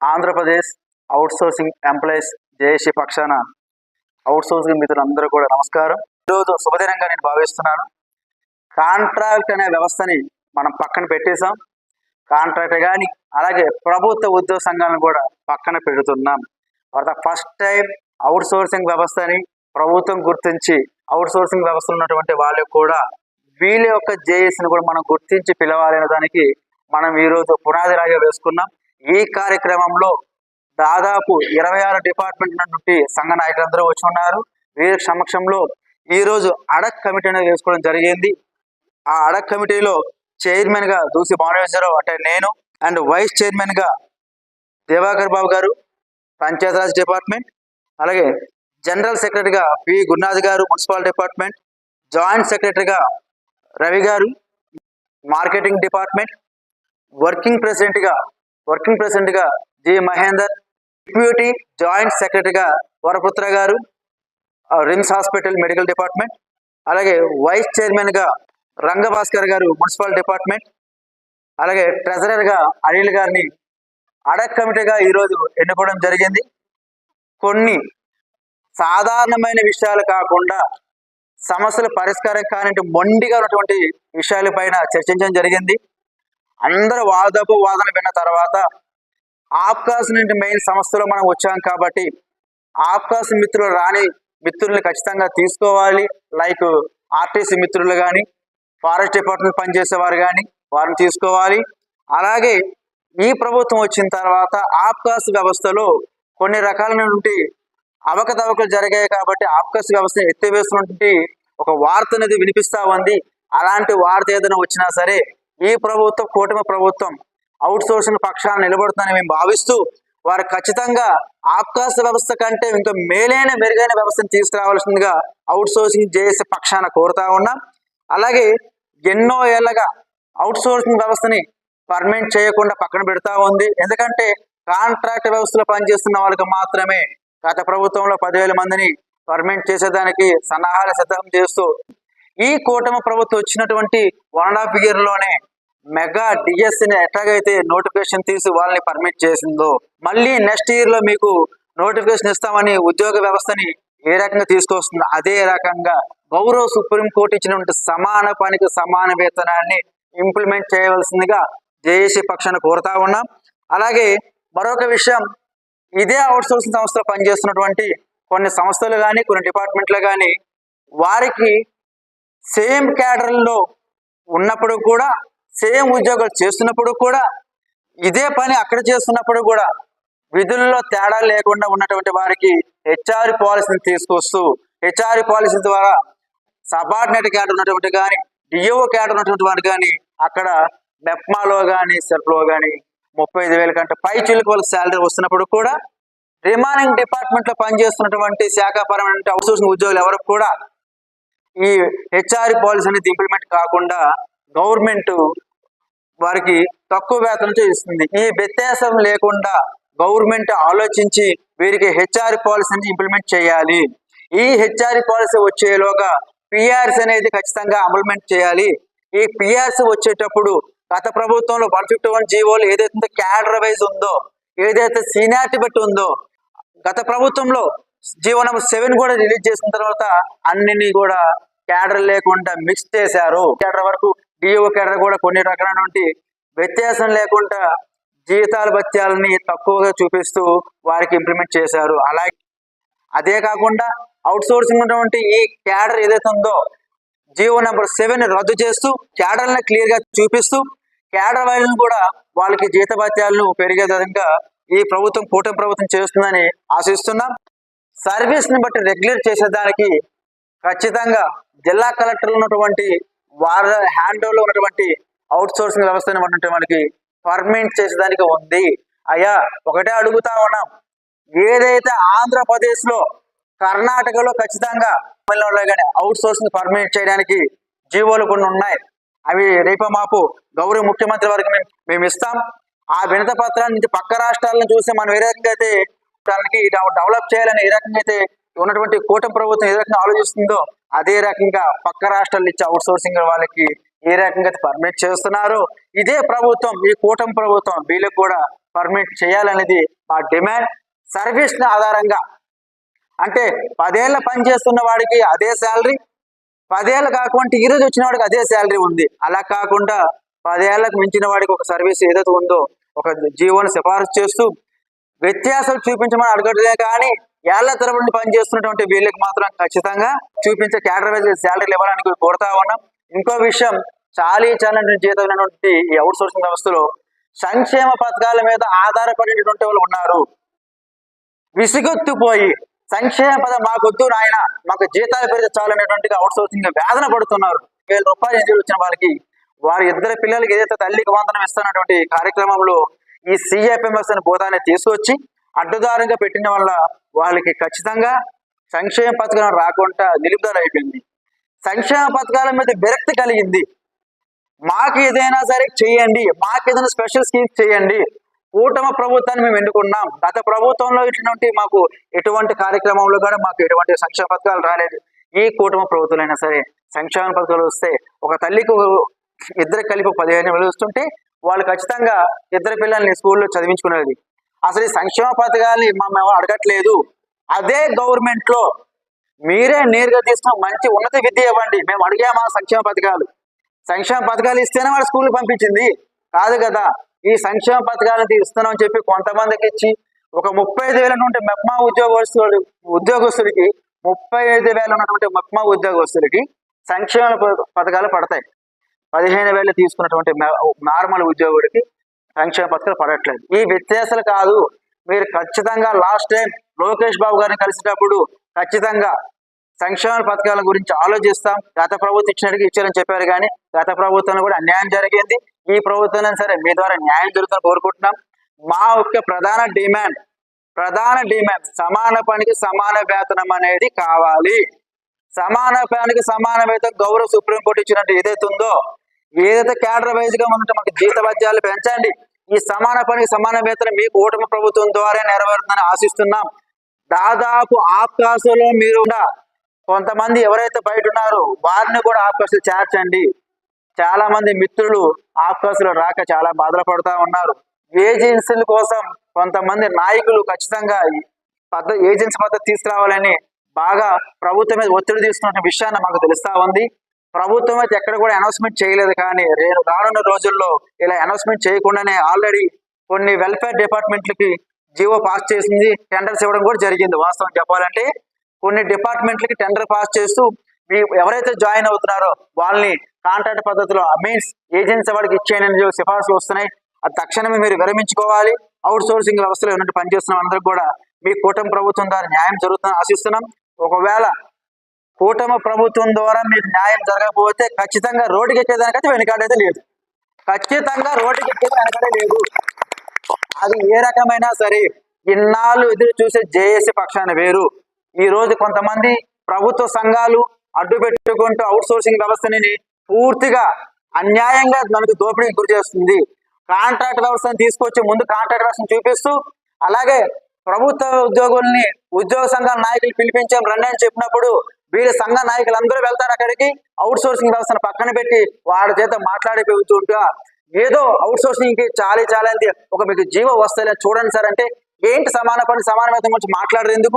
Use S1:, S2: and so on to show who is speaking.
S1: Andhra Pradesh outsourcing employees JAC పక్షాన outsourcing మిత్రులందరూ కూడా నమస్కారం. ఈరోజు శుభదినంగా నేను భావిస్తున్నాను. కాంట్రాక్ట్ అనే వ్యవస్థని మనం పక్కన పెట్టేశాం. కాంట్రాక్ట్ కానీ అలాగే ప్రభుత్వ ఉద్యోగ సంఘాలను కూడా పక్కన పెడుతున్నాం. For the first time outsourcing వ్యవస్థని ప్రభుత్వం గుర్తించి అవుట్సోర్సింగ్ వ్యవస్థలో ఉన్నటువంటి వాళ్ళకు కూడా వీళ్ళ యొక్క జేఏసీని కూడా మనం గుర్తించి పిలవాలి అనే దానికి మనం ఈరోజు పునాదిలాగా వేసుకున్నాం. ఈ కార్యక్రమంలో దాదాపు 26 డిపార్ట్మెంట్ల నుండి సంఘ నాయకులందరూ వచ్చి ఉన్నారు. వీరి సమక్షంలో ఈరోజు అడక్ కమిటీ అనేది వేసుకోవడం జరిగింది. ఆ అడక్ కమిటీలో చైర్మన్ గా దూసి భానువేశ్వరరావు అంటే నేను, అండ్ వైస్ చైర్మన్ గా దివాకర్ బాబు గారు పంచాయతీరాజ్ డిపార్ట్మెంట్, అలాగే జనరల్ సెక్రటరీగా పి గురునాథ్ గారు మున్సిపల్ డిపార్ట్మెంట్, జాయింట్ సెక్రటరీగా రవి గారు మార్కెటింగ్ డిపార్ట్మెంట్, వర్కింగ్ ప్రెసిడెంట్ గా జి మహేందర్, డిప్యూటీ జాయింట్ సెక్రటరీగా వరపుత్ర గారు రిమ్స్ హాస్పిటల్ మెడికల్ డిపార్ట్మెంట్, అలాగే వైస్ చైర్మన్ గా రంగభాస్కర్ గారు మున్సిపల్ డిపార్ట్మెంట్, అలాగే ట్రెజరర్ గా అనిల్ గారిని అడక్ కమిటీగా ఈరోజు ఎన్నుకోవడం జరిగింది. కొన్ని సాధారణమైన విషయాలు కాకుండా సమస్యల పరిష్కారం కానింటి మొండిగా ఉన్నటువంటి విషయాలపైన చర్చించడం జరిగింది. అందరూ వాదన విన్న తర్వాత ఆప్కాస్ నుండి మెయిన్ సమస్యలో మనం వచ్చాం కాబట్టి ఆప్కాస్ మిత్రులు రాని మిత్రుల్ని ఖచ్చితంగా తీసుకోవాలి. లైక్ ఆర్టీసీ మిత్రులు కానీ ఫారెస్ట్ డిపార్ట్మెంట్ పనిచేసేవారు కానీ వారిని తీసుకోవాలి. అలాగే ఈ ప్రభుత్వం వచ్చిన తర్వాత ఆప్కాస్ వ్యవస్థలో కొన్ని రకాలైనటువంటి అవకతవకలు జరిగాయి కాబట్టి ఆప్కాస్ వ్యవస్థను ఎత్తివేస్తున్నటువంటి ఒక వార్త అనేది వినిపిస్తా ఉంది. అలాంటి వార్త ఏదైనా వచ్చినా సరే ఈ ప్రభుత్వం కూటమి ప్రభుత్వం అవుట్సోర్సింగ్ పక్షాన్ని నిలబడుతుందని మేము భావిస్తూ వారు ఖచ్చితంగా ఆప్కాస్ వ్యవస్థ కంటే ఇంకా మెరుగైన వ్యవస్థను తీసుకురావాల్సిందిగా అవుట్సోర్సింగ్ జేఏసీ పక్షాన కోరుతా ఉన్నాం. అలాగే ఎన్నో ఏళ్లగా అవుట్సోర్సింగ్ వ్యవస్థని పర్మనెంట్ చేయకుండా పక్కన పెడతా ఉంది. ఎందుకంటే కాంట్రాక్ట్ వ్యవస్థలో పనిచేస్తున్న వాళ్ళకి మాత్రమే గత ప్రభుత్వంలో 10,000 మందిని పర్మనెంట్ చేసేదానికి సన్నాహాలు సిద్ధం చేస్తూ ఈ కూటమి ప్రభుత్వం వచ్చినటువంటి 1.5 year లోనే మెగా డిఎస్సిని ఎట్లాగైతే నోటిఫికేషన్ తీసి వాళ్ళని పర్మిట్ చేసిందో మళ్ళీ నెక్స్ట్ ఇయర్ లో మీకు నోటిఫికేషన్ ఇస్తామని ఉద్యోగ వ్యవస్థని ఏ రకంగా తీసుకొస్తుందో అదే రకంగా గౌరవ సుప్రీంకోర్టు ఇచ్చినటువంటి సమాన పనికి సమాన వేతనాన్ని ఇంప్లిమెంట్ చేయవలసిందిగా జేఏసీ పక్షాన కోరుతా ఉన్నాం. అలాగే మరొక విషయం, ఇదే అవుట్సోర్సింగ్ సంస్థలో పనిచేస్తున్నటువంటి కొన్ని సంస్థలు కానీ కొన్ని డిపార్ట్మెంట్లు కానీ వారికి సేమ్ క్యాడర్లో ఉన్నప్పుడు కూడా సేమ్ ఉద్యోగాలు చేస్తున్నప్పుడు కూడా ఇదే పని అక్కడ చేస్తున్నప్పుడు కూడా విధుల్లో తేడా లేకుండా ఉన్నటువంటి వారికి హెచ్ఆర్ పాలసీని తీసుకొస్తూ హెచ్ఆర్ పాలసీ ద్వారా సబార్డినేట్ క్యాడర్ ఉన్నటువంటి కానీ డిఓ క్యాడర్ ఉన్నటువంటి వారు కానీ అక్కడ మెప్మాలో కానీ సెల్ఫ్లో కానీ 35,000 కంటే పై చిలుకు వాళ్ళకి శాలరీ వస్తున్నప్పుడు కూడా రిమైనింగ్ డిపార్ట్మెంట్ లో పనిచేస్తున్నటువంటి శాఖాపరమైన అవుట్సోర్సింగ్ ఉద్యోగులు ఎవరికి కూడా ఈ హెచ్ఆర్ పాలసీ అనేది ఇంప్లిమెంట్ కాకుండా గవర్నమెంట్ వారికి తక్కువ వేతనంతో ఇస్తుంది. ఈ వ్యత్యాసం లేకుండా గవర్నమెంట్ ఆలోచించి వీరికి హెచ్ఆర్ పాలసీని ఇంప్లిమెంట్ చేయాలి. ఈ హెచ్ఆర్ పాలసీ వచ్చేలోగా పిఆర్సీ అనేది ఖచ్చితంగా ఇంప్లిమెంట్ చేయాలి. ఈ పిఆర్సీ వచ్చేటప్పుడు గత ప్రభుత్వంలో 151 జీవోలు ఏదైతే క్యాడర్ వైజ్ ఉందో ఏదైతే సీనియారిటీ బట్టి ఉందో గత ప్రభుత్వంలో జీవో నెంబర్ 7 కూడా రిలీజ్ చేసిన తర్వాత అన్నిని కూడా క్యాడర్ లేకుండా మిక్స్ చేశారు. క్యాడర్ వరకు డిఓ క్యాడర్ కూడా కొన్ని రకాలైనటువంటి వ్యత్యాసం లేకుండా జీతాల భత్యాలని తక్కువగా చూపిస్తూ వారికి ఇంప్లిమెంట్ చేశారు. అలాగే అదే కాకుండా అవుట్సోర్సింగ్ ఉన్నటువంటి ఈ క్యాడర్ ఏదైతే ఉందో జీవో నెంబర్ 7 రద్దు చేస్తూ క్యాడర్ని క్లియర్ గా చూపిస్తూ క్యాడర్ వైజ్ను కూడా వాళ్ళకి జీతభత్యాలను పెరిగే విధంగా ఈ ప్రభుత్వం కూటమి ప్రభుత్వం చేస్తుందని ఆశిస్తున్నాం. సర్వీస్ ని బట్టి రెగ్యులేట్ చేసేదానికి ఖచ్చితంగా జిల్లా కలెక్టర్లు ఉన్నటువంటి వారి హ్యాండ్ ఓవర్లో ఉన్నటువంటి అవుట్సోర్సింగ్ వ్యవస్థను ఉన్నటువంటి వాళ్ళకి పర్మనెంట్ చేసేదానికి ఉంది. అయ్యా ఒకటే అడుగుతా ఉన్నాం, ఏదైతే ఆంధ్రప్రదేశ్ లో కర్ణాటకలో ఖచ్చితంగా తమిళనాడులో కానీ అవుట్సోర్సింగ్ పర్మనెంట్ చేయడానికి జీవోలు కొన్ని ఉన్నాయి. అవి రేపో మాపు గౌరవ ముఖ్యమంత్రి వారికి మేము ఇస్తాం. ఆ వినత పత్రాన్ని పక్క రాష్ట్రాలను చూసి మనం ఏ రకంగా అయితే దానికి డెవలప్ చేయాలని ఏ రకంగా అయితే ఉన్నటువంటి కూటమి ప్రభుత్వం ఏ రకంగా ఆలోచిస్తుందో అదే రకంగా పక్క రాష్ట్రాలు ఇచ్చే అవుట్సోర్సింగ్ వాళ్ళకి ఏ రకంగా పర్మిట్ చేస్తున్నారు. ఇదే ప్రభుత్వం, ఈ కూటమి ప్రభుత్వం వీళ్ళకి కూడా పర్మిట్ చేయాలనేది మా డిమాండ్. సర్వీస్ ఆధారంగా అంటే 10 ఏళ్ళ పని చేస్తున్న వాడికి అదే శాలరీ, 10 ఏళ్ళు కాకుండా ఈరోజు వచ్చిన వాడికి అదే శాలరీ ఉంది. అలా కాకుండా 10 ఏళ్ళకు మించిన వాడికి ఒక సర్వీస్ ఏదైతే ఉందో ఒక జీవోని సిఫారసు చేస్తూ వ్యత్యాసాలు చూపించమని అడగట్లే, కానీ ఏళ్ల తరబడి పనిచేస్తున్నటువంటి వీళ్ళకి మాత్రం ఖచ్చితంగా చూపించే క్యాడర్ వైజ్ శాలరీలు ఇవ్వడానికి కోరుతా ఉన్నాం. ఇంకో విషయం, చాలీ జీతమైనటువంటి ఈ అవుట్ సోర్సింగ్ వ్యవస్థలో సంక్షేమ పథకాల మీద ఆధారపడినటువంటి వాళ్ళు ఉన్నారు. విసుగెత్తిపోయి సంక్షేమ పదం మాకొద్దు నాయన, మాకు జీతాలు పెరిగితే చాలు అనేటువంటి అవుట్ సోర్సింగ్ వేదన పడుతున్నారు. 1000 రూపాయలు ఇంటికి వచ్చిన వాళ్ళకి వారి ఇద్దరు పిల్లలకి ఏదైతే తల్లికి వందనం ఇస్తున్నటువంటి కార్యక్రమంలో ఈ CFMS అనే బోధాన్ని తీసుకొచ్చి అడ్డుదారంగా పెట్టిన వల్ల వాళ్ళకి ఖచ్చితంగా సంక్షేమ పథకాలు రాకుండా నిలుపుదల అయిపోయింది. సంక్షేమ పథకాల మీద విరక్తి కలిగింది. మాకు ఏదైనా సరే చేయండి, మాకు ఏదైనా స్పెషల్ స్కీమ్స్ చేయండి. కూటమి ప్రభుత్వాన్ని మేము ఎన్నుకున్నాం. గత ప్రభుత్వంలో ఇటువంటి మాకు ఎటువంటి కార్యక్రమంలో కూడా మాకు ఎటువంటి సంక్షేమ పథకాలు రాలేదు. ఈ కూటమి ప్రభుత్వం అయినా సరే సంక్షేమ పథకాలు వస్తే ఒక తల్లికి ఇద్దరు కలిపి 15,000 వస్తుంటే వాళ్ళు ఖచ్చితంగా ఇద్దరు పిల్లల్ని స్కూల్లో చదివించుకునేది. అసలు ఈ సంక్షేమ పథకాలని మేము అడగట్లేదు. అదే గవర్నమెంట్ లో మీరే నేరుగా తీసుకున్న మంచి ఉన్నత విద్య ఇవ్వండి, మేము అడిగామా సంక్షేమ పథకాలు ఇస్తేనే వాళ్ళు స్కూల్ పంపించింది కాదు కదా. ఈ సంక్షేమ పథకాలను ఇస్తున్నామని చెప్పి కొంతమందికి ఇచ్చి ఒక 35,000 నుండి మెప్మా ఉద్యోగస్తుడికి 35,000 ఉన్నటువంటి మెప్మా ఉద్యోగస్తుడికి సంక్షేమ పథకాలు పడతాయి. 15,000 తీసుకున్నటువంటి నార్మల్ ఉద్యోగుడికి సంక్షేమ పథకాలు పడట్లేదు. ఈ వ్యత్యాసాలు కాదు. మీరు ఖచ్చితంగా లాస్ట్ టైం లోకేష్ బాబు గారిని కలిసేటప్పుడు ఖచ్చితంగా సంక్షేమ పథకాల గురించి ఆలోచిస్తాం, గత ప్రభుత్వం ఇచ్చినట్టుగా ఇచ్చారని చెప్పారు, కానీ గత ప్రభుత్వంలో కూడా అన్యాయం జరిగింది. ఈ ప్రభుత్వం సరే మీ ద్వారా న్యాయం జరుగుతుందని కోరుకుంటున్నాం. మా యొక్క ప్రధాన డిమాండ్ సమాన పనికి సమాన వేతనం అనేది కావాలి. సమాన పనికి సమాన వేతనం గౌరవ సుప్రీంకోర్టు ఇచ్చినట్టు ఏదైతే ఉందో, ఏదైతే క్యాడర్ వైజ్ గా ఉంటే మాకు జీత భత్యాలు పెంచండి. ఈ సమాన పనికి సమాన వేతనం మీ కూటమి ప్రభుత్వం ద్వారా నెరవేరుతుందని ఆశిస్తున్నాం. దాదాపు ఆప్కాసులో మీరు కొంతమంది ఎవరైతే బయట ఉన్నారో వారిని కూడా ఆప్కాసులు చేర్చండి. చాలా మంది మిత్రులు ఆప్కాసులు రాక చాలా బాధలు పడుతూ ఉన్నారు. ఏజెన్సీల కోసం కొంతమంది నాయకులు ఖచ్చితంగా ఏజెన్సీ పద్ధతి తీసుకురావాలని బాగా ప్రభుత్వం మీద ఒత్తిడి తీసుకున్న విషయాన్ని మాకు తెలుస్తా ఉంది. ప్రభుత్వం అయితే ఎక్కడ కూడా అనౌన్స్మెంట్ చేయలేదు, కానీ రానున్న రోజుల్లో ఇలా అనౌన్స్మెంట్ చేయకుండానే ఆల్రెడీ కొన్ని వెల్ఫేర్ డిపార్ట్మెంట్లకి జీవో పాస్ చేసింది, టెండర్స్ ఇవ్వడం కూడా జరిగింది. వాస్తవం చెప్పాలంటే కొన్ని డిపార్ట్మెంట్లకి టెండర్ పాస్ చేస్తూ ఎవరైతే జాయిన్ అవుతున్నారో వాళ్ళని కాంట్రాక్ట్ పద్ధతిలో మీన్స్ ఏజెన్సీ వాడికి ఇచ్చేయని సిఫార్సులు వస్తున్నాయి. అది తక్షణమే మీరు విరమించుకోవాలి. అవుట్ సోర్సింగ్ వ్యవస్థలో ఉన్నట్టు పనిచేస్తున్న అందరికి కూడా మీ కూటమి ప్రభుత్వం ద్వారా న్యాయం జరుగుతుందని ఆశిస్తున్నాం. ఒకవేళ కూటమి ప్రభుత్వం ద్వారా మీకు న్యాయం జరగకపోతే ఖచ్చితంగా రోడ్డుకి ఎక్కేదానికైతే వెనకాడేది లేదు. అది ఏ రకమైనా సరే ఇన్నాళ్ళు ఎదురు చూసే జేఏసీ పక్షాన వేరు. ఈ రోజు కొంతమంది ప్రభుత్వ సంఘాలు అడ్డు పెట్టుకుంటూ అవుట్ సోర్సింగ్ వ్యవస్థని పూర్తిగా అన్యాయంగా మనకు దోపిడీకి గురి చేస్తుంది. కాంట్రాక్ట్ వ్యవస్థను తీసుకొచ్చి ముందు కాంట్రాక్ట్ వ్యవస్థను చూపిస్తూ, అలాగే ప్రభుత్వ ఉద్యోగుల్ని ఉద్యోగ సంఘాల నాయకులు పిలిపించాం రండి అని చెప్పినప్పుడు వీళ్ళ సంఘ నాయకులు అందరూ వెళ్తారు అక్కడికి. అవుట్ సోర్సింగ్ వ్యవస్థను పక్కన పెట్టి వాడి చేత మాట్లాడిపోతుంటా ఏదో అవుట్ సోర్సింగ్ కి చాలా ఒక మీకు జీవో వస్తాయి చూడండి సార్ అంటే ఏంటి సమాన పని సమాన వేతనం గురించి మాట్లాడరు ఎందుకు?